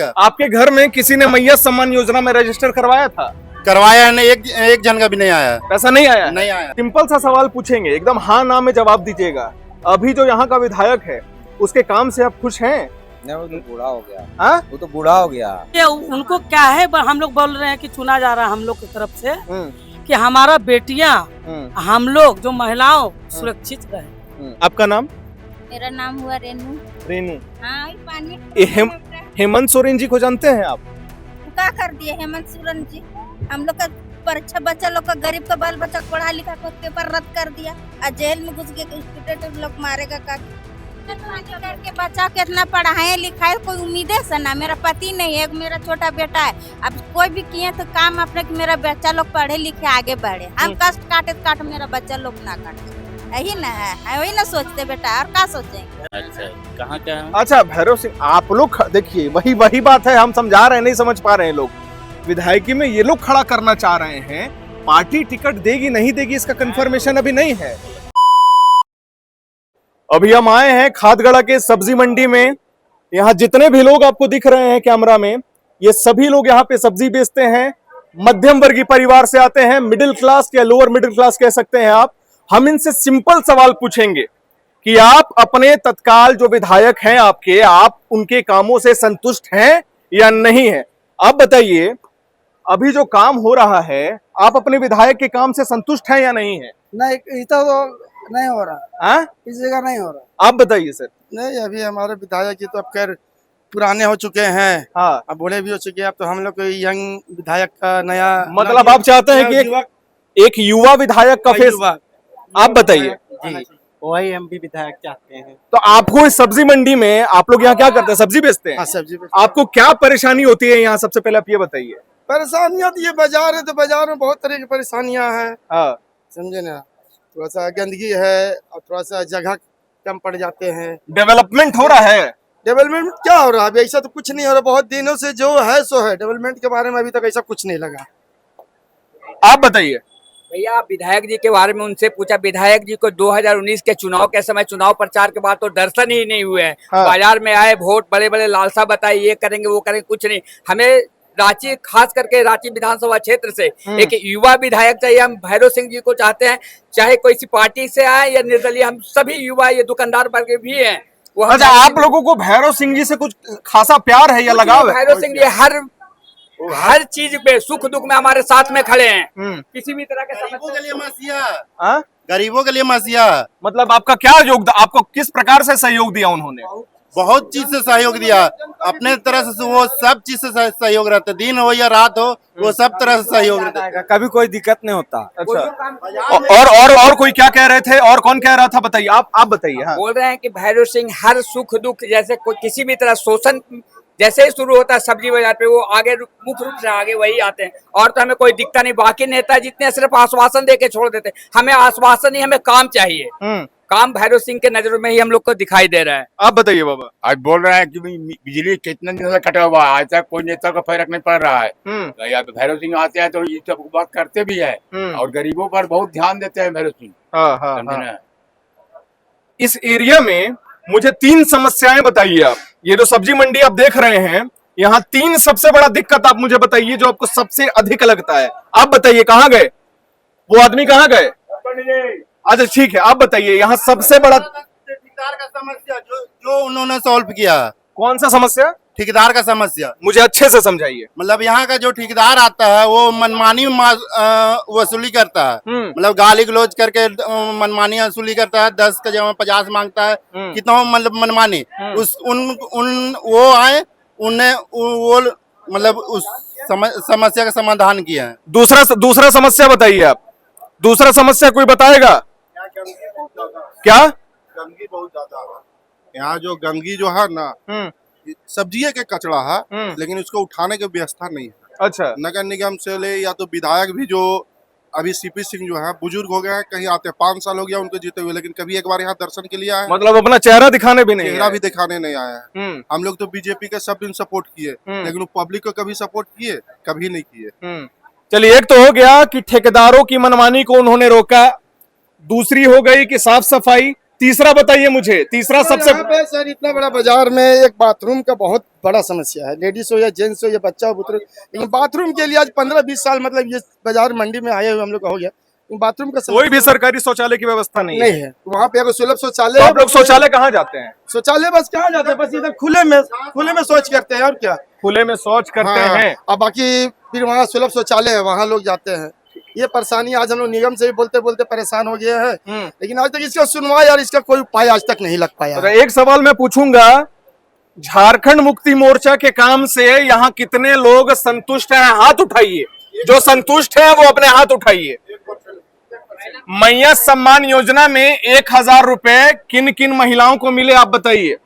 आपके घर में किसी ने मैया सम्मान योजना में रजिस्टर करवाया था? करवाया नहीं, एक जन का भी नहीं आया। पैसा नहीं आया? नहीं आया। सिंपल सा सवाल पूछेंगे, एकदम हाँ ना में जवाब दीजिएगा। अभी जो यहाँ का विधायक है उसके काम से आप खुश हैं? नहीं, वो तो बूढ़ा हो गया। हाँ? वो तो बूढ़ा हो गया। ये उनको क्या है, हम लोग बोल रहे हैं कि चुना जा रहा है हम लोग की तरफ से कि हमारा बेटियां हम लोग जो महिलाओं सुरक्षित रहे। आपका नाम? मेरा नाम हुआ रेनू। रेनू। हाँ, ये पानी हेमंत सोरेन जी को जानते हैं आप? क्या कर दिए हेमंत सोरेन जी? हम लोग का परीक्षा बच्चा लोग का, गरीब का बाल बच्चा पढ़ा लिखा को पेपर रद्द कर दिया और जेल में घुस गए। स्टूडेंट लोग मारेगा का करके बच्चा कितना पढ़ाए लिखाए, कोई उम्मीद है सना? मेरा पति नहीं है, मेरा छोटा बेटा है। अब कोई भी किए तो काम अपने कि मेरा बच्चा लोग पढ़े लिखे आगे बढ़े। हम कष्ट काटे तो काट, मेरा बच्चा लोग ना काटे, यही ना है, वही ना सोचते बेटा, और क्या सोचेंगे? अच्छा, कहाँ क्या है? अच्छा भैरव सिंह, आप लोग देखिए वही बात है, हम समझा रहे हैं, नहीं समझ पा रहे हैं लोग। विधायकी में ये लोग खड़ा करना चाह रहे हैं, पार्टी टिकट देगी नहीं देगी इसका कंफर्मेशन अभी नहीं है। अभी हम आए हैं खादगड़ा के सब्जी मंडी में। यहाँ जितने भी लोग आपको दिख रहे हैं कैमरा में, ये सभी लोग यहाँ पे सब्जी बेचते हैं। मध्यम वर्गीय परिवार से आते हैं, मिडिल क्लास या लोअर मिडिल क्लास कह सकते हैं आप। हम इनसे सिंपल सवाल पूछेंगे कि आप अपने तत्काल जो विधायक हैं आपके, आप उनके कामों से संतुष्ट हैं या नहीं है? आप बताइए, अभी जो काम हो रहा है, आप अपने विधायक के काम से संतुष्ट हैं या नहीं है? नहीं, तो नहीं हो रहा। हाँ? इस जगह नहीं हो रहा। आप बताइए सर। नहीं, अभी हमारे विधायक जी तो अब खैर पुराने हो चुके हैं। हाँ, अब बूढ़े भी हो चुके हैं। अब तो हम लोग को यंग विधायक का नया, मतलब आप चाहते हैं कि एक युवा विधायक का फेस? आप बताइए। जी, वही हम भी विधायक चाहते हैं। तो आपको इस सब्जी मंडी में, आप लोग यहाँ क्या करते हैं? सब्जी बेचते हैं? हाँ, सब्जी आपको क्या परेशानी होती है यहाँ? सबसे पहले आप ये बताइए। परेशानियां तो ये बाजार है, तो बाजार में बहुत तरह की परेशानियां हैं। हाँ, समझे ना, थोड़ा सा गंदगी है और थोड़ा सा जगह कम पड़ जाते हैं। डेवलपमेंट हो रहा है? डेवलपमेंट क्या हो रहा है अभी? ऐसा तो कुछ नहीं हो रहा। बहुत दिनों से जो है सो है। डेवलपमेंट के बारे में अभी तक ऐसा कुछ नहीं लगा। आप बताइए। भैया विधायक जी के बारे में उनसे पूछा, विधायक जी को 2019 के चुनाव के समय, चुनाव प्रचार के बाद तो दर्शन ही नहीं हुए हैं। हाँ। बाजार में आए, वोट बड़े बड़े लालसा बताई, ये करेंगे वो करेंगे, कुछ नहीं। हमें रांची, खास करके रांची विधानसभा क्षेत्र से एक युवा विधायक चाहिए। हम भैरव सिंह जी को चाहते हैं, चाहे कोई सी पार्टी से आए या निर्दलीय, हम सभी युवा, ये दुकानदार वर्ग भी हैं। अच्छा, आप लोगों को भैरव सिंह जी से कुछ खासा प्यार है या लगाव है? भैरव सिंह जी हर चीज पे, सुख दुख में हमारे साथ में खड़े हैं। किसी भी तरह के गरीबों के लिए मसीहा। हाँ? गरीबों के लिए मसीहा। मतलब आपका क्या योगदान, आपको किस प्रकार से सहयोग दिया उन्होंने? बहुत चीज से सहयोग दिया अपने तरह से। वो सब चीज से सहयोग रहता है, दिन हो या रात हो, वो सब तरह से सहयोग रहता है। कभी कोई दिक्कत नहीं होता। अच्छा, और कोई क्या कह रहे थे, और कौन कह रहा था? बताइए, आप बताइए। हाँ। बोल रहे हैं कि भैरव सिंह हर सुख दुख, जैसे कोई किसी भी तरह शोषण जैसे ही शुरू होता है सब्जी बाजार पे, वो आगे मुख्य रूप से आगे वही आते हैं। और तो हमें कोई दिक्कत नहीं। बाकी नेता जितने सिर्फ आश्वासन दे के छोड़ देते, हमें आश्वासन नहीं, हमें काम चाहिए। काम भैरव सिंह के नजरों में ही हम लोग को दिखाई दे रहा है। आप बताइए बाबा। आज बोल रहे हैं कि बिजली कितने दिनों से कटा हुआ है, ऐसा कोई नेता को फर्क नहीं पड़ रहा है। या तो भैरव सिंह आते हैं तो ये सब बात करते भी है, और गरीबों पर बहुत ध्यान देते हैं भैरव सिंह। समझे ना? इस एरिया में मुझे 3 समस्याएं बताइए आप। ये जो सब्जी मंडी आप देख रहे हैं, यहाँ 3 सबसे बड़ा दिक्कत आप मुझे बताइए जो आपको सबसे अधिक लगता है। आप बताइए, कहाँ गए वो आदमी, कहाँ गए? अच्छा ठीक है, आप बताइए यहाँ सबसे बड़ा ठेकेदार का समस्या जो उन्होंने सॉल्व किया। कौन सा समस्या? ठेकेदार का समस्या मुझे अच्छे से समझाइए। मतलब यहाँ का जो ठेकेदार आता है वो मनमानी वसूली करता है। मतलब गाली गलौज करके मनमानी वसूली करता है। 10 का जगह 50 मांगता है। कितना मतलब मनमानी। वो आए, उन्हें वो मतलब उस समस्या का समाधान किया है। दूसरा समस्या बताइए आप। दूसरा समस्या कोई बताएगा क्या? गंदगी बहुत ज्यादा है यहाँ। जो गंदगी जो है ना, सब्जी के कचरा है, लेकिन उसको उठाने की व्यवस्था नहीं है। अच्छा। नगर निगम से ले या तो विधायक भी, जो अभी सीपी सिंह जो है बुजुर्ग हो गए हैं, कहीं आते 5 साल हो गया उनको जीते हुए, लेकिन कभी एक बार यहाँ दर्शन के लिए आए, मतलब अपना चेहरा दिखाने भी नहीं, चेहरा भी दिखाने नहीं आए हैं। हम लोग तो बीजेपी के सब दिन सपोर्ट किए, लेकिन पब्लिक को कभी सपोर्ट किए? कभी नहीं किए। चलिए, एक तो हो गया कि ठेकेदारों की मनमानी को उन्होंने रोका, दूसरी हो गई कि साफ सफाई, तीसरा बताइए मुझे, तीसरा सबसे यहाँ पे सर इतना बड़ा बाजार में एक बाथरूम का बहुत बड़ा समस्या है, लेडीज हो या जेंट्स हो या बच्चा हो पुत्र, लेकिन बाथरूम के लिए आज 15-20 साल मतलब ये बाजार मंडी में आए हुए हम लोग का हो गया, बाथरूम का कोई भी सरकारी शौचालय की व्यवस्था नहीं है। नहीं है। वहाँ पे अगर सुलभ शौचालय तो है, आप लोग शौचालय कहाँ जाते हैं? शौचालय बस कहाँ जाते हैं, बस इधर खुले में शौच करते हैं और क्या। खुले में शौच करते हाँ, हैं। और बाकी फिर वहाँ सुलभ शौचालय है, वहाँ लोग जाते हैं। ये परेशानी आज हम लोग निगम से भी बोलते बोलते परेशान हो गए हैं, लेकिन आज तक इसका सुनवाई और इसका कोई उपाय आज तक नहीं लग पाया। तो एक सवाल मैं पूछूंगा, झारखंड मुक्ति मोर्चा के काम से यहाँ कितने लोग संतुष्ट हैं? हाथ उठाइए, जो संतुष्ट है वो अपने हाथ उठाइए। मैया सम्मान योजना में 1000 रुपए किन किन महिलाओं को मिले आप बताइए।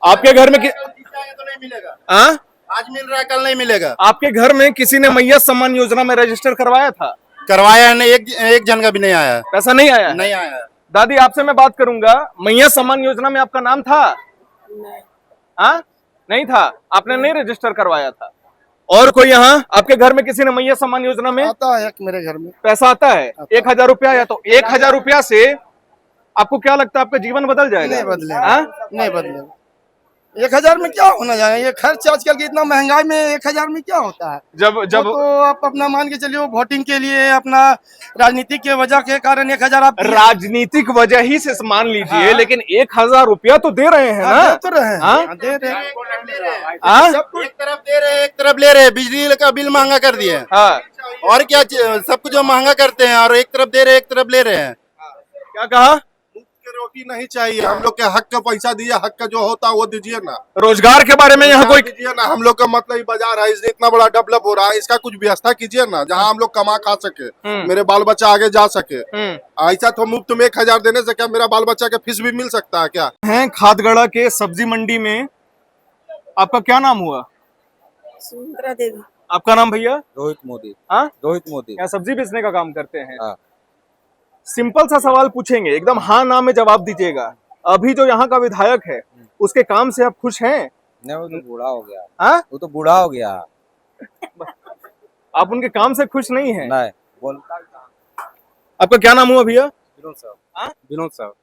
आपके घर में तो नहीं मिलेगा, हाँ? आज मिल रहा है कल नहीं मिलेगा। आपके घर में किसी ने मैया सम्मान योजना में रजिस्टर करवाया था? करवाया नहीं, एक जन का भी नहीं आया, पैसा नहीं आया? नहीं आया। दादी आपसे मैं बात करूंगा, मैया सम्मान योजना में आपका नाम था? हाँ, नहीं था, आपने नहीं रजिस्टर करवाया था। और कोई यहाँ आपके घर में किसी ने मैया सम्मान योजना में? आता है मेरे घर में पैसा आता है, 1000 रुपया आया। तो 1000 रुपया से आपको क्या लगता है आपका जीवन बदल जाएगा? नहीं बदलेगा, हाँ? नहीं बदलेगा। 1000 में क्या होना जाए, ये खर्च आजकल के इतना महंगाई में 1000 में क्या होता है। जब वो तो आप अपना मान के चलिए, वोटिंग के लिए अपना राजनीतिक के वजह के कारण 1000 आप राजनीतिक वजह ही से मान लीजिए, हाँ। लेकिन 1000 रुपया तो दे रहे हैं ना? दे तो रहे हैं, हाँ? दे रहे हैं। हाँ? एक तरफ दे रहे, एक तरफ ले रहे। बिजली का बिल महंगा कर दिए, हाँ। और क्या सब कुछ जो महंगा करते हैं, और एक तरफ दे रहे एक तरफ ले रहे हैं। क्या कहा? रोटी नहीं चाहिए, हम लोग के हक का पैसा दिया, हक का जो होता है वो दीजिए ना। रोजगार के बारे में यहाँ कोई दीजिए ना, हम लोग का मतलब बाजार है, इसलिए इतना बड़ा डेवलप हो रहा है, इसका कुछ व्यवस्था कीजिए ना, जहाँ हम लोग कमा खा सके, मेरे बाल बच्चा आगे जा सके। ऐसा तो मुफ्त में 1000 देने से क्या मेरा बाल बच्चा का फीस भी मिल सकता है क्या? हैं खादगड़ा के सब्जी मंडी में। आपका क्या नाम हुआ? सुमित्रा देवी। आपका नाम भैया? रोहित मोदी। हाँ? रोहित मोदी। यहाँ सब्जी बेचने का काम करते हैं। हाँ। सिंपल सा सवाल पूछेंगे, एकदम हाँ ना में जवाब दीजिएगा। अभी जो यहाँ का विधायक है उसके काम से आप खुश हैं? नहीं, वो तो बूढ़ा हो गया। हाँ? वो तो बूढ़ा हो गया। आप उनके काम से खुश नहीं हैं? नहीं बोल। आपका क्या नाम हुआ भैया? विनोद साहब। हाँ? विनोद साहब।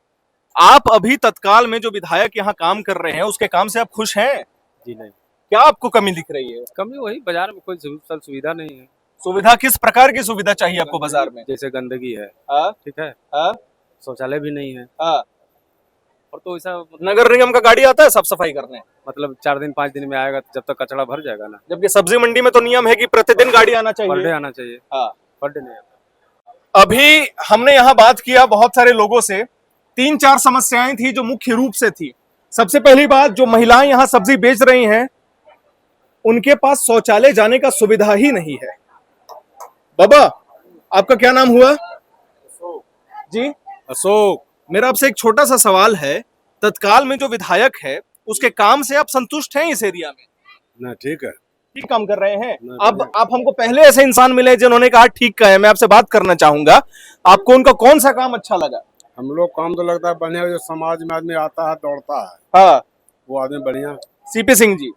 आप अभी तत्काल में जो विधायक यहाँ काम कर रहे हैं उसके काम से आप खुश हैं? जी नहीं, क्या आपको कमी दिख रही है? कमी वही बाजार में कोई सुविधा नहीं है। सुविधा किस प्रकार की सुविधा चाहिए आपको बाजार में? जैसे गंदगी है, हाँ? ठीक है, हाँ? शौचालय भी नहीं है, हाँ? और तो ऐसा नगर निगम का गाड़ी आता है साफ सफाई करने? मतलब 4 दिन 5 दिन में आएगा, जब तक कचरा भर जाएगा ना। जबकि सब्जी मंडी में तो नियम है कि प्रतिदिन गाड़ी आना पर डे चाहिए। आना चाहिए। हाँ। पर डे नहीं आता। अभी हमने यहाँ बात किया बहुत सारे लोगों से, 3-4 समस्याएं थी जो मुख्य रूप से थी। सबसे पहली बात, जो महिलाएं यहाँ सब्जी बेच रही हैं उनके पास शौचालय जाने का सुविधा ही नहीं है। बाबा आपका क्या नाम हुआ? जी अशोक। मेरा आपसे एक छोटा सा सवाल है, तत्काल में जो विधायक है उसके काम से आप संतुष्ट हैं इस एरिया में? ना ठीक है, ठीक काम कर रहे हैं। नहीं, अब आप हमको पहले ऐसे इंसान मिले जिन्होंने कहा ठीक का है। मैं आपसे बात करना चाहूंगा, आपको उनका कौन सा काम अच्छा लगा? हम लोग काम तो लगता है बढ़िया, जो समाज में आदमी आता है दौड़ता है, हाँ, वो आदमी बढ़िया। सीपी सिंह जी।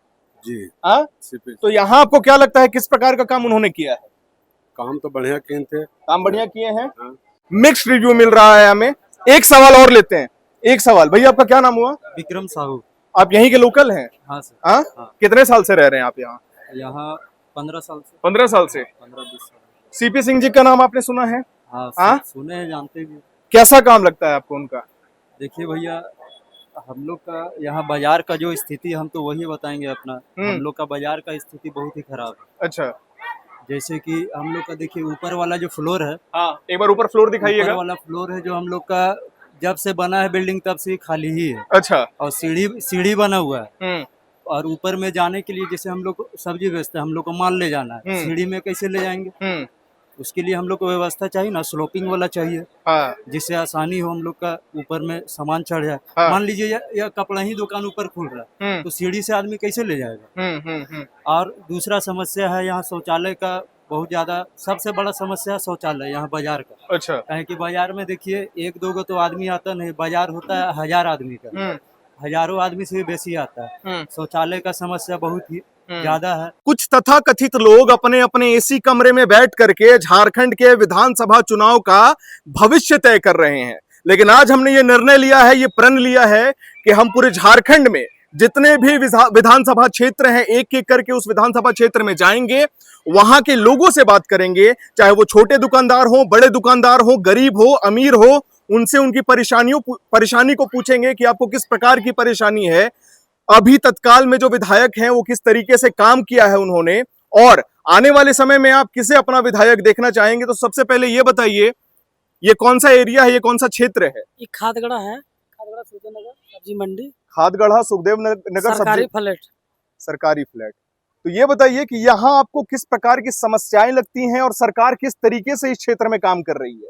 जी हाँ? सीपी तो यहाँ आपको क्या लगता है किस प्रकार का काम उन्होंने किया है? काम तो बढ़िया किए थे। काम बढ़िया किए हैं। हाँ। मिक्स्ड रिव्यू मिल रहा है हमें। एक सवाल और लेते हैं। एक सवाल भैया, आपका क्या नाम हुआ? विक्रम साहू। आप यहीं के लोकल हैं? हाँ सर। हाँ? हाँ। कितने साल से रह रहे हैं आप यहाँ? यहाँ 15 साल से। 15 साल से। 15-20 साल। सीपी सिंह जी का नाम आपने सुना है? हाँ, हाँ? सुने हैं, जानते भी। कैसा काम लगता है आपको उनका? देखिए भैया, हम लोग का यहाँ बाजार का जो स्थिति, हम तो वही बताएंगे अपना। हम लोग का बाजार का स्थिति बहुत ही खराब है। अच्छा। जैसे कि हम लोग का देखिए, ऊपर वाला जो फ्लोर है, हाँ, एक बार ऊपर फ्लोर दिखाइएगा। ऊपर वाला फ्लोर है जो हम लोग का जब से बना है बिल्डिंग तब से खाली ही है। अच्छा। और सीढ़ी बना हुआ है। और ऊपर में जाने के लिए जैसे हम लोग सब्जी बेचते हैं, हम लोग को माल ले जाना है, सीढ़ी में कैसे ले जाएंगे? उसके लिए हम लोग को व्यवस्था चाहिए ना, स्लोपिंग वाला चाहिए। हाँ। जिससे आसानी हो हम लोग का ऊपर में सामान चढ़ जाए। हाँ। मान लीजिए या कपड़ा ही दुकान ऊपर खुल रहा है, तो सीढ़ी से आदमी कैसे ले जाएगा? और दूसरा समस्या है यहाँ शौचालय का बहुत ज्यादा, सबसे बड़ा समस्या है शौचालय यहाँ बाजार का। अच्छा। कहें कि बाजार में देखिए 1-2 गो तो आदमी आता नहीं, बाजार होता है 1000 आदमी का, हजारों आदमी से भी बेसी आता है। शौचालय का समस्या बहुत ही ज्यादा है। कुछ तथाकथित लोग अपने अपने एसी कमरे में बैठ करके झारखंड के विधानसभा चुनाव का भविष्य तय कर रहे हैं। लेकिन आज हमने ये निर्णय लिया है, ये प्रण लिया है कि हम पूरे झारखंड में जितने भी विधानसभा क्षेत्र हैं, एक एक करके उस विधानसभा क्षेत्र में जाएंगे, वहां के लोगों से बात करेंगे, चाहे वो छोटे दुकानदार हो, बड़े दुकानदार हो, गरीब हो, अमीर हो, उनसे उनकी परेशानी को पूछेंगे कि आपको किस प्रकार की परेशानी है, अभी तत्काल में जो विधायक हैं वो किस तरीके से काम किया है उन्होंने, और आने वाले समय में आप किसे अपना विधायक देखना चाहेंगे। तो सबसे पहले ये बताइए, ये कौन सा एरिया है, ये कौन सा क्षेत्र है? ये खादगड़ा है, खादगड़ा सुखदेव नगर सब्जी मंडी, खादगढ़ा सुखदेव नगर सरकारी फ्लैट। सरकारी फ्लैट। तो ये बताइए कि यहाँ आपको किस प्रकार की समस्याएं लगती हैं और सरकार किस तरीके से इस क्षेत्र में काम कर रही है?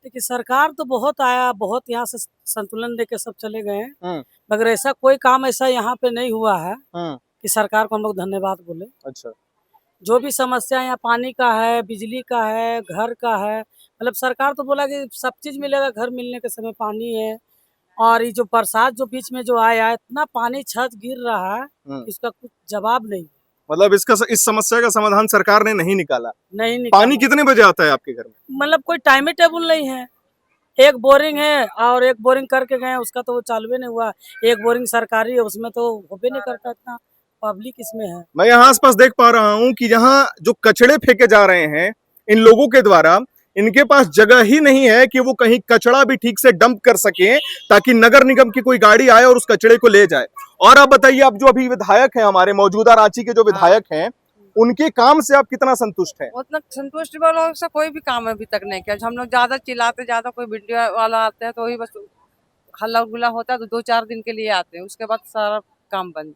देखिए, सरकार तो बहुत आया, बहुत यहाँ से संतुलन देके सब चले गए हैं, मगर ऐसा कोई काम ऐसा यहाँ पे नहीं हुआ है कि सरकार को हम लोग धन्यवाद बोले। अच्छा, जो भी समस्या यहाँ पानी का है, बिजली का है, घर का है, मतलब सरकार तो बोला कि सब चीज मिलेगा, घर मिलने के समय पानी है। और ये जो बरसात जो बीच में जो आया, इतना पानी छत गिर रहा है, इसका कुछ जवाब नहीं। मतलब इस समस्या का समाधान सरकार ने नहीं निकाला। पानी कितने बजे आता है आपके घर में? मतलब कोई टाइम टेबल नहीं है। एक बोरिंग है और एक बोरिंग करके गए, उसका तो वो चालू नहीं हुआ। एक बोरिंग सरकारी है, उसमें तो होबे नहीं करता, इतना पब्लिक इसमें है। मैं यहाँ आसपास देख पा रहा हूँ कि यहाँ जो कचड़े फेंके जा रहे हैं इन लोगों के द्वारा, इनके पास जगह ही नहीं है कि वो कहीं कचड़ा भी ठीक से डंप कर सके, ताकि नगर निगम की कोई गाड़ी आए और उस कचड़े को ले जाए। और आप बताइए, आप जो अभी विधायक हैं, हमारे मौजूदा रांची के जो विधायक हैं, उनके काम से आप कितना संतुष्ट हैं? उतना संतुष्ट वालों से कोई भी काम अभी तक नहीं किया। हम लोग ज्यादा चिल्लाते, ज्यादा कोई वीडियो वाला आते हैं तो वही बस हल्ला गुल्ला होता है, तो 2-4 दिन के लिए आते हैं, उसके बाद सारा काम बंद।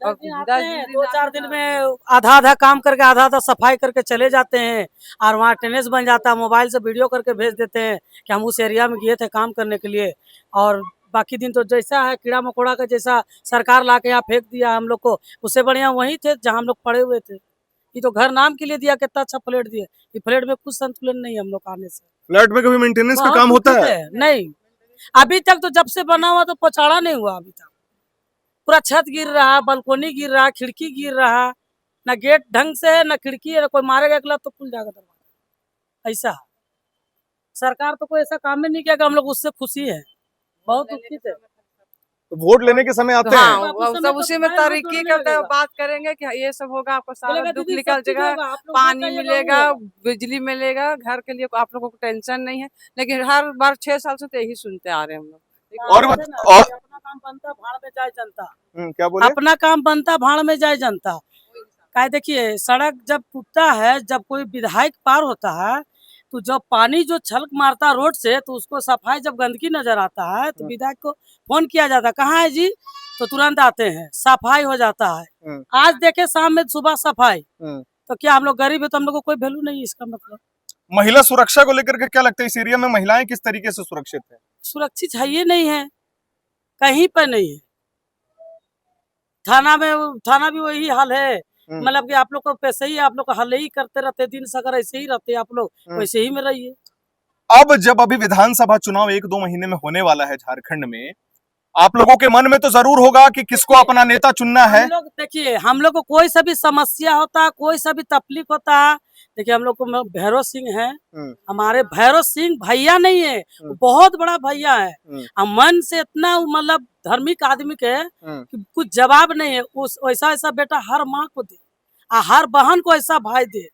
2-4 दिन में आधा काम करके आधा सफाई करके चले जाते हैं, और वहाँ अटेंडेंस बन जाता है, मोबाइल से वीडियो करके भेज देते हैं कि हम उस एरिया में गए थे काम करने के लिए। और बाकी दिन तो जैसा है कीड़ा मकोड़ा का, जैसा सरकार ला के यहाँ फेंक दिया हम लोग को, उससे बढ़िया वहीं थे जहाँ हम लोग पड़े हुए थे। ये तो घर नाम के लिए दिया, कितना अच्छा फ्लैट दिया, ये फ्लैट में कुछ संतुलन नहीं है हम लोग आने से। फ्लैट में कभी मेंटेनेंस का काम होता है? नहीं, अभी तक तो जब से बना हुआ तो पचाड़ा नहीं हुआ अभी तक। पूरा छत गिर रहा, बालकोनी गिर रहा, खिड़की गिर रहा, ना गेट ढंग से है, ना खिड़की है, कोई मारेगा एक तो खुल जाएगा दरवाजा। ऐसा है, सरकार तो कोई ऐसा काम ही नहीं किया कि हम लोग उससे खुशी है, बहुत दुखी थे। तो वोट लेने के समय आते हैं, वो सब उसी में तरीके करते हैं, बात करेंगे कि ये सब होगा, आपको सारा दुख निकल जाएगा, पानी मिलेगा, बिजली मिलेगा, घर के लिए आप लोगों को टेंशन नहीं है। लेकिन हर बार 6 साल से तो यही सुनते आ रहे हैं हम लोग। और अपना काम बनता भाड़ में जाए जनता। क्या बोले? अपना काम बनता भाड़ में जाए जनता। क्या देखिए, सड़क जब टूटता है, जब कोई विधायक पार होता है, तो जब पानी जो छलक मारता रोड से, तो उसको सफाई, जब गंदगी नजर आता है तो विधायक को फोन किया जाता है, कहाँ है जी, तो तुरंत आते हैं, सफाई हो जाता है। आज देखे शाम में सुबह सफाई, तो क्या हम लोग गरीब है तो हम लोग को कोई वैल्यू नहीं है? इसका मतलब महिला सुरक्षा को लेकर के क्या लगता है, इस एरिया में महिलाएं किस तरीके से सुरक्षित है? सुरक्षित है ये नहीं है, कहीं पर नहीं है। थाना भी वही हाल है, मतलब कि आप लोग को पैसे ही आप लोग को हल ही करते रहते, दिन से अगर ऐसे ही रहते आप लोग, वैसे ही में रहिए। अब जब अभी विधानसभा चुनाव 1-2 महीने में होने वाला है झारखंड में, आप लोगों के मन में तो जरूर होगा कि किसको अपना नेता चुनना है। देखिए, हम लोग को कोई सा भी समस्या होता, कोई सा भी तकलीफ होता, देखिए हम लोग को भैरव सिंह है, हमारे भैरव सिंह भैया नहीं है, बहुत बड़ा भैया है। मन से इतना मतलब धार्मिक आदमी के कि कुछ जवाब नहीं है। उस वैसा ऐसा बेटा हर माँ को दे, हर बहन को ऐसा भाई दे,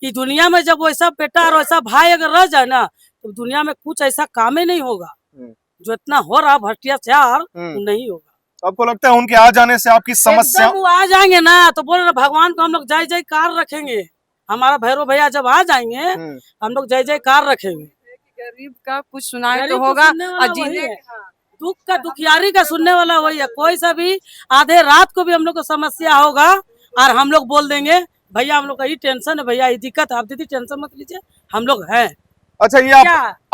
कि दुनिया में जब वैसा बेटा और वैसा भाई अगर रह जाए ना, तो दुनिया में कुछ ऐसा काम ही नहीं होगा। जो इतना हो रहा भ्रष्टाचार, नहीं होगा। आपको लगता है उनके आ जाने से आपकी समस्या? वो आ जाएंगे ना, तो बोल रहे भगवान को हम लोग जय जयकार रखेंगे। हमारा भैरव भैया जब आ जाएंगे, हम लोग जय जयकार रखेंगे। गरीब का कुछ सुनाए तो होगा, दुख का दुखियारी का सुनने वाला वही है। कोई सा भी आधे रात को भी हम लोग को समस्या होगा, और हम लोग बोल देंगे भैया हम लोग का ये टेंशन है, भैया ये दिक्कत है, आप दीदी टेंशन मत लीजिए, हम लोग हैं। अच्छा, ये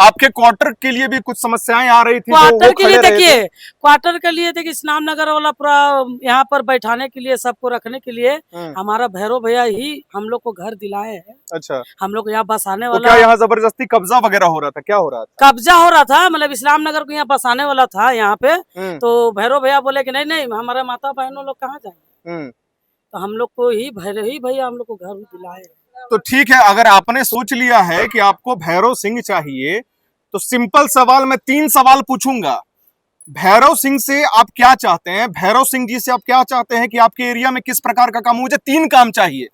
आपके क्वार्टर के लिए भी कुछ समस्याएं आ रही थी? क्वार्टर के लिए देखिए, क्वार्टर के लिए देखिए, स्नान नगर वाला पूरा यहाँ पर बैठाने के लिए, सबको रखने के लिए हमारा भैरव भैया ही हम लोग को घर दिलाए हैं। अच्छा, हम लोग यहाँ बसाने वाला। तो क्या यहाँ जबरदस्ती कब्जा वगैरह हो रहा था? क्या हो रहा था? कब्जा हो रहा था, मतलब इस्लाम नगर को यहाँ बसाने वाला था यहाँ पे। तो भैरव भैया बोले कि नहीं, हमारे माता बहनों लोग कहाँ जाएंगे, तो हम लोग को ही भैया हम लोग को घर दिलाए। तो ठीक है, अगर आपने सोच लिया है कि आपको भैरव सिंह चाहिए, तो सिंपल सवाल, मैं 3 सवाल पूछूंगा। भैरव सिंह से आप क्या चाहते हैं, भैरव सिंह जी से आप क्या चाहते हैं कि आपके एरिया में किस प्रकार का काम? मुझे 3 काम चाहिए,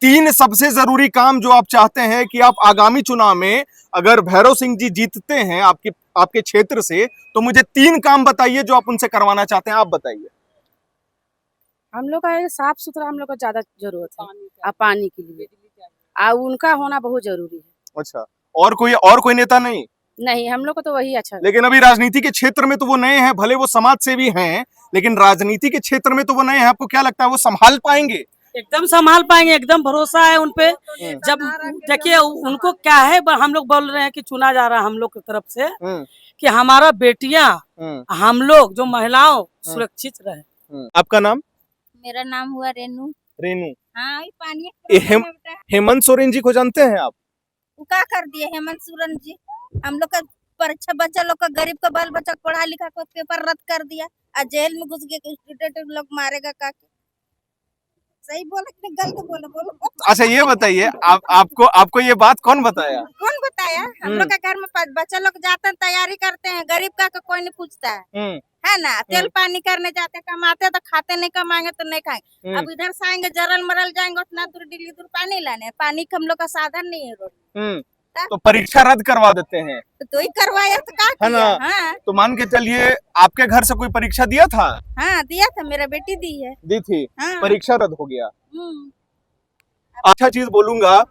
3 सबसे जरूरी काम जो आप चाहते हैं कि आप आगामी चुनाव में अगर भैरव सिंह जी जीतते हैं आपके क्षेत्र से, तो मुझे 3 काम बताइए जो आप उनसे करवाना चाहते हैं। आप बताइए। हम लोग का साफ सुथरा हम लोग को ज्यादा जरूरत है पानी के लिए, उनका होना बहुत जरूरी है। अच्छा, और कोई नेता नहीं? नहीं, हम लोग को तो वही अच्छा। लेकिन अभी राजनीति के क्षेत्र में तो वो नए हैं, भले वो समाज सेवी हैं, लेकिन राजनीति के क्षेत्र में तो वो नए हैं। आपको क्या लगता है वो संभाल पाएंगे? एकदम संभाल पाएंगे, एकदम भरोसा है उनपे। जब देखिए उनको क्या है, हम लोग बोल रहे हैं कि चुना जा रहा है हम लोग की तरफ से कि हमारा बेटियां, हम लोग जो महिलाओं सुरक्षित रहे। आपका नाम? मेरा नाम हुआ रेनू। रेनू। हाँ, पानी हेमंत सोरेन जी को जानते हैं आप? वो क्या कर दिए हेमंत सोरेन जी? हम लोग का परीक्षा बच्चा लोग का, गरीब का बाल बच्चा पढ़ा लिखा को पेपर रद्द कर दिया और जेल में घुस गए। स्टूडेंट लोग मारेगा का? सही बोला कि गलत बोला? बोलो। अच्छा ये बताइए, आपको ये बात कौन बताया? कौन बताया? हम लोग का घर में बच्चा लोग जाते हैं, तैयारी करते हैं, गरीब का कोई नहीं पूछता है ना। तेल पानी करने जाते, कमाते तो खाते, नहीं कमाएंगे तो नहीं खाएंगे। अब इधर से आएंगे जरल मरल जाएंगे, उतना दूर दिल्ली दूर पानी लाने, पानी का हम लोग का साधन नहीं है रोड। तो परीक्षा रद्द करवा देते हैं। तो ही करवाया तो क्या है ना? हाँ। तो मान के चलिए आपके घर से कोई परीक्षा दिया था? हाँ दिया था, मेरा बेटी दी है। दी थी। हाँ। परीक्षा रद्द हो गया। अच्छा चीज बोलूंगा,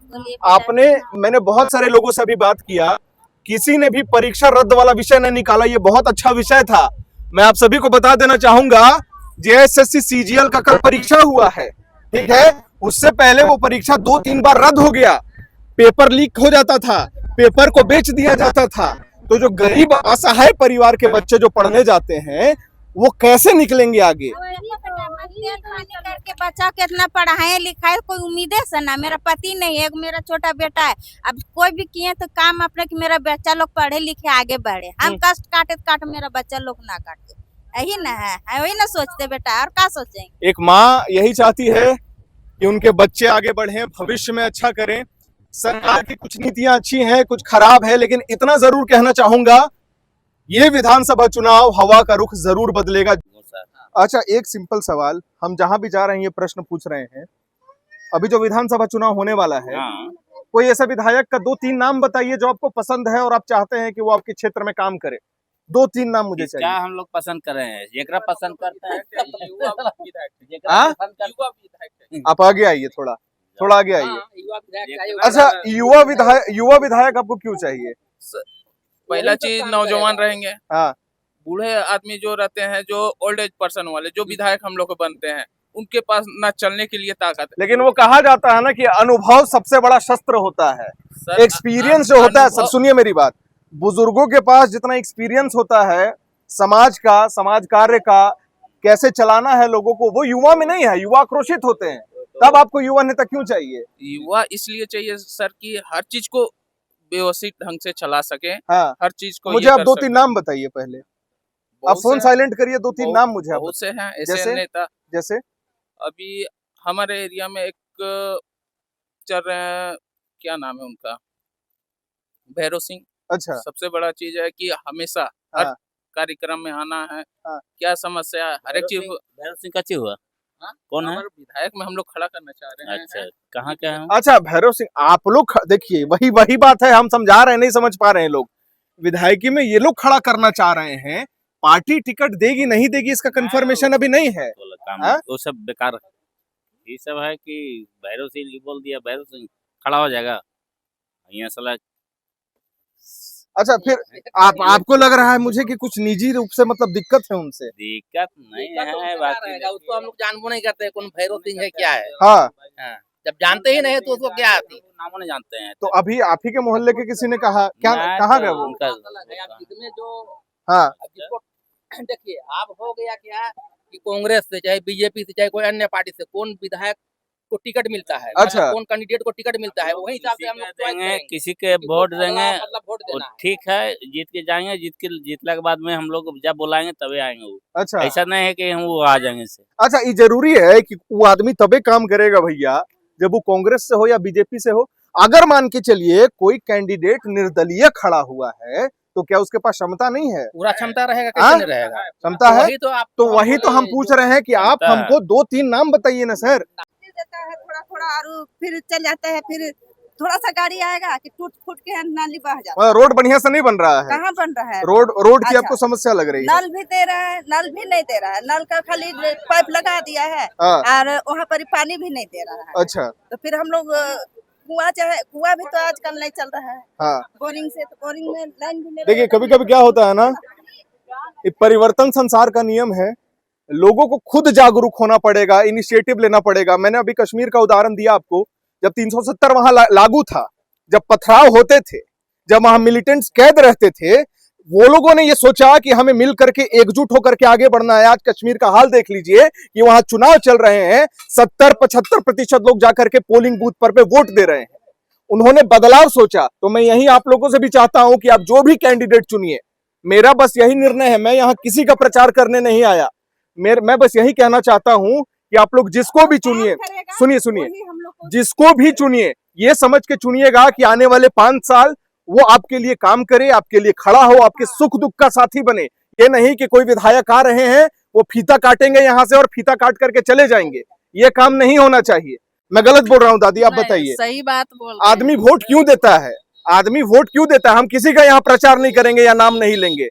मैंने बहुत सारे लोगों से अभी बात किया, किसी ने भी परीक्षा रद्द वाला विषय नहीं निकाला। ये बहुत अच्छा विषय था। मैं आप सभी को बता देना चाहूंगा, JSSC CGL का कल परीक्षा हुआ है, ठीक है? उससे पहले वो परीक्षा 2-3 बार रद्द हो गया। पेपर लीक हो जाता था, पेपर को बेच दिया जाता था। तो जो गरीब असहाय परिवार के बच्चे जो पढ़ने जाते हैं, वो कैसे निकलेंगे आगे? करके बच्चा को इतना पढ़ाए लिखाए, कोई उम्मीदें से ना। मेरा पति नहीं है, मेरा छोटा बेटा है। अब कोई भी किए तो काम अपने कि मेरा बच्चा लोग पढ़े लिखे आगे बढ़े। हम कष्ट काटे मेरा बच्चा लोग ना काटे, यही ना है, वही ना सोचते बेटा, और क्या सोचेंगे? एक माँ यही चाहती है कि उनके बच्चे आगे बढ़े, भविष्य में अच्छा करें। सरकार की कुछ नीतियां अच्छी हैं, कुछ खराब है, लेकिन इतना जरूर कहना चाहूंगा, ये विधानसभा चुनाव हवा का रुख जरूर बदलेगा। अच्छा एक सिंपल सवाल, हम जहां भी जा रहे हैं ये प्रश्न पूछ रहे हैं, अभी जो विधानसभा चुनाव होने वाला है, कोई ऐसा विधायक का 2-3 नाम बताइए जो आपको पसंद है और आप चाहते हैं कि वो आपके क्षेत्र में काम करे। 2-3 नाम मुझे चाहिए। हम लोग पसंद कर रहे हैं, जेकरा पसंद करता है। आप आगे आइए, थोड़ा आगे आइए। अच्छा युवा विधायक आपको क्यों चाहिए? पहला चीज नौजवान रहेंगे। हाँ। बूढ़े आदमी जो रहते हैं, जो ओल्ड एज पर्सन वाले जो विधायक हम लोग बनते हैं, उनके पास ना चलने के लिए ताकत है। लेकिन वो कहा जाता है ना कि अनुभव सबसे बड़ा शस्त्र होता है, एक्सपीरियंस जो होता है। सर सुनिए मेरी बात, बुजुर्गों के पास जितना एक्सपीरियंस होता है समाज कार्य का, कैसे चलाना है लोगों को, वो युवा में नहीं है। युवा आक्रोशित होते हैं। तब आपको युवा नेता क्यों चाहिए? युवा इसलिए चाहिए सर कि हर चीज को व्यवस्थित ढंग से चला सके। हाँ। हर चीज को मुझे आप 2-3 नाम बताइए पहले। आप फोन साइलेंट करिए, 2-3 नाम मुझे आप। बहुत से हैं ऐसे नेता। जैसे अभी हमारे एरिया में एक चल रहे हैं, क्या नाम है उनका, भैरव सिंह। अच्छा। सबसे बड़ा चीज है कि हमेशा हर कार्यक्रम में आना है। क्या समस्या है, हर एक चीज। भैरव सिंह का हुआ कौन है? विधायक में हम लोग खड़ा करना चाह रहे हैं। अच्छा, कहाँ क्या है? अच्छा भैरव सिंह, आप लोग देखिए वही बात है, हम समझा रहे हैं, नहीं समझ पा रहे हैं लोग। विधायकी में ये लोग खड़ा करना चाह रहे हैं, पार्टी टिकट देगी नहीं देगी इसका कंफर्मेशन अभी नहीं है। वो सब बेकार, ये सब है कि भैरव सिंह बोल दिया, भैरव सिंह खड़ा हो जाएगा यहाँ साला। अच्छा फिर आपको लग रहा है मुझे कि कुछ निजी रूप से मतलब दिक्कत है उनसे? दिक्कत नहीं है, बाकी उसको हम लोग जानबो नहीं करते कौन भैरव सिंह है क्या है। हाँ। जब जानते ही नहीं तो उसको क्या आती, नामों नहीं जानते हैं। तो अभी आप ही के मोहल्ले के किसी ने कहा क्या, कहाँ गए वो? हाँ देखिए आप हो गया क्या कि कांग्रेस से चाहे बीजेपी से चाहे कोई अन्य पार्टी से कौन विधायक को टिकट मिलता है, अच्छा कौन कैंडिडेट को टिकट मिलता है, वही हिसाब से हम लोग देंगे, किसी के वोट देंगे, मतलब वोट देना है। ठीक है, जीत के जाएंगे, जीतने के बाद में हम लोग जब बुलाएंगे तभी आएंगे वो। अच्छा ऐसा नहीं है कि हम वो आ जाएंगे से। अच्छा ये जरूरी है कि वो आदमी तबे काम करेगा भैया जब वो कांग्रेस से हो या बीजेपी से हो। अगर मान के चलिए कोई कैंडिडेट निर्दलीय खड़ा हुआ है तो क्या उसके पास क्षमता नहीं है? पूरा क्षमता रहेगा, हाँ? कैसे नहीं रहेगा? क्षमता है तो वही तो हम बोले, पूछ रहे हैं कि आप क्षमता है। हमको 2-3 नाम बताइए ना सर। देता है थोड़ा थोड़ा और फिर चल जाता है, फिर थोड़ा सा गाड़ी आएगा कि टूट फूट के नाली बह जाता है। रोड बढ़िया से नहीं बन रहा है? कहाँ बन रहा है? रोड की अच्छा, आपको समस्या लग रही है? नल भी दे रहा है, नल भी नहीं दे रहा है, नल का खाली पाइप लगा दिया है हाँ। और वहाँ पर पानी भी नहीं दे रहा है। अच्छा। तो फिर हम लोग कुआं भी तो आजकल नहीं चल रहा है। हाँ। बोरिंग से, तो बोरिंग में लाइन भी नहीं। देखिए कभी कभी क्या होता है ना, ये परिवर्तन संसार का नियम है, लोगों को खुद जागरूक होना पड़ेगा, इनिशिएटिव लेना पड़ेगा। मैंने अभी कश्मीर का उदाहरण दिया आपको, जब 370 वहां लागू था, जब पथराव होते थे, जब वहां मिलिटेंट्स कैद रहते थे, वो लोगों ने ये सोचा कि हमें मिल करके एकजुट होकर के आगे बढ़ना है। आज कश्मीर का हाल देख लीजिए कि वहां चुनाव चल रहे हैं, 70-75% लोग जाकर के पोलिंग बूथ पर पे वोट दे रहे हैं। उन्होंने बदलाव सोचा। तो मैं यही आप लोगों से भी चाहता हूं कि आप जो भी कैंडिडेट चुनिए, मेरा बस यही निर्णय है, मैं यहाँ किसी का प्रचार करने नहीं आया। मैं बस यही कहना चाहता हूं कि आप लोग जिसको भी चुनिए, सुनिए, जिसको भी चुनिए, ये समझ के चुनिएगा कि आने वाले 5 साल वो आपके लिए काम करे, आपके लिए खड़ा हो, आपके सुख दुख का साथी बने। ये नहीं कि कोई विधायक आ रहे हैं, वो फीता काटेंगे यहां से और फीता काट करके चले जाएंगे। ये काम नहीं होना चाहिए। मैं गलत बोल रहा हूं दादी, आप बताइए। सही बात बोल। आदमी वोट क्यों देता है? आदमी वोट क्यों देता है? हम किसी का यहाँ प्रचार नहीं करेंगे या नाम नहीं लेंगे,